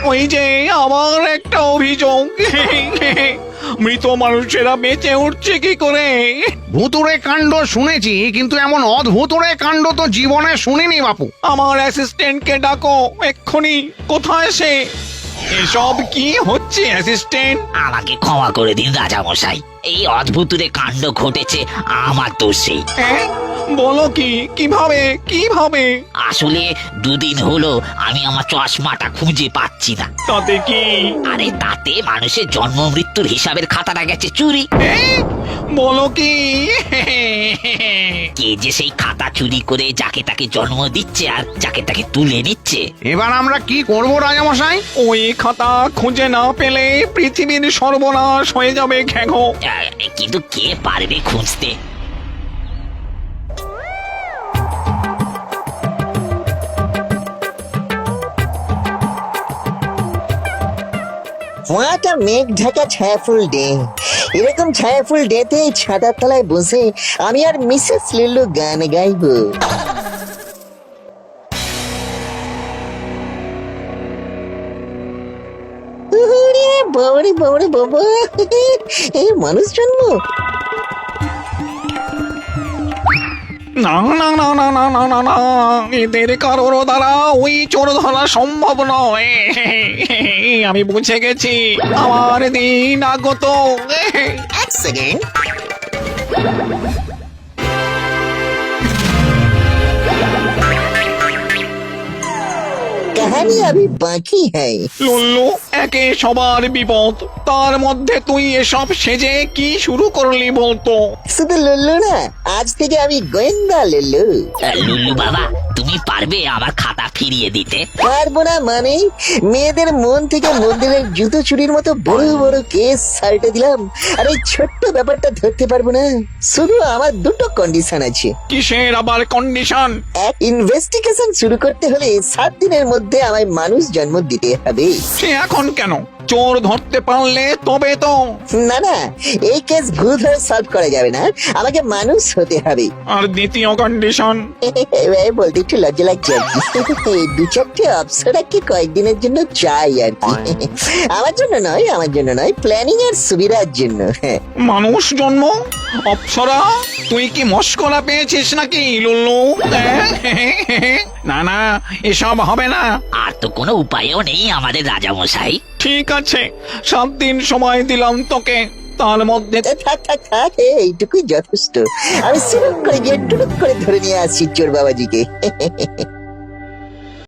ওই যে আমার একটা অভিযোগ, মৃত মানুষেরা বেঁচে উঠছে কি করে? ভুতুড়ে কাণ্ড শুনেছি, কিন্তু এমন অদ্ভুতুড়ে কাণ্ড তো জীবনে শুনিনি বাপু। আমার অ্যাসিস্ট্যান্টকে ডাকো এক্ষুনি। কোথায় সে? এসব কি হচ্ছে অ্যাসিস্ট্যান্ট? আমাকে ক্ষমা করে দিন রাজামশাই, এই অদ্ভুতুরে কাণ্ড ঘটেছে আমার দোষে। হ্যাঁ? বলো কি? কিভাবে কিভাবে? আসলে দুদিন হলো আমি আমার চশমাটা খুঁজে পাচ্ছি না। তাতে কি? আরে তাতে মানুষের জন্ম মৃত্যুর হিসাবের খাতাটা গেছে চুরি। বলো কি? কে যে সেই খাতা চুরি করে যাকে তাকে জন্ম দিচ্ছে আর যাকে তাকে তুলে নিচ্ছে। এবার আমরা কি করব রাজামশাই? ওই খাতা খুঁজে না পেলে পৃথিবীর সর্বনাশ হয়ে যাবে ঘ্যাঘো। কিন্তু কে পারবে খুঁজতে? একটা মেঘ ঢাকা ছায়াফুল ডে, এরকম ছায়াফুল ডেতে ছাতার তলায় বসে আমি আর মিসেস লিল্লু গান গাইবো। বাবারে বাবারে বাবা, এই মানুষ জন্ম। না না না না না না না না, এদের কারোর দ্বারা ওই চোর ধরা সম্ভব নয়। আমি বুঝে গেছি, আমার দিন আগত। এক সেকেন্ড, কাহানি আবি বাকি হ্যায়। লুল্লু, একে সবার বিপদ, তার মধ্যে তুই এসব সেজে কি শুরু করলি বলতো? শুধু লুল্লু না, আজ থেকে আমি গোয়েন্দা লুল্লু। লুল্লু বাবা, তুমি পারবে আমার খাতা ফিরিয়ে দিতে? পারবো না মানে? মেয়েদের মন থেকে মন্দিরের জুতো চুরির মতো বড় বড় কেস সাল্টে দিলাম, আর এই ছোট্ট ব্যাপারটা ধরতে পারবো না? শুধু আমার দুটো কন্ডিশন আছে। কিসের আবার কন্ডিশন? এক, ইনভেস্টিগেশন শুরু করতে হলে 7 দিনের মধ্যে আমায় মানুষ জন্ম দিতে হবে। সে এখন কেন? চোর ধরতে পারলে তবে তো। না না, এই কেস ভুল ধরে সলভ করা যাবে না, আমাকে মানুষ হতে হবে। আর দ্বিতীয় কন্ডিশন? বলতে একটু লজ্জা লাগছে আর কি। 2-4টে অপশন কি কয়েকদিনের জন্য চাই আর কি। আমার জন্য নয়, প্ল্যানিং এর সুবিধার জন্য। মানুষ জন্ম? অপ্সরা, তুই কি মস্করা পেয়েছিস নাকি লুল্লু? না না, এসব হবে না। আর তো কোনো উপায়ও নেই আমাদের রাজামশাই। ঠিক আছে, 7 দিন সময় দিলাম তোকে, তার মধ্যে। থাক, এইটুকুই যথেষ্ট। আমি সিরুক করে গিয়ে টুরুক করে ধরে নিয়ে আসছি চোর বাবাজিকে।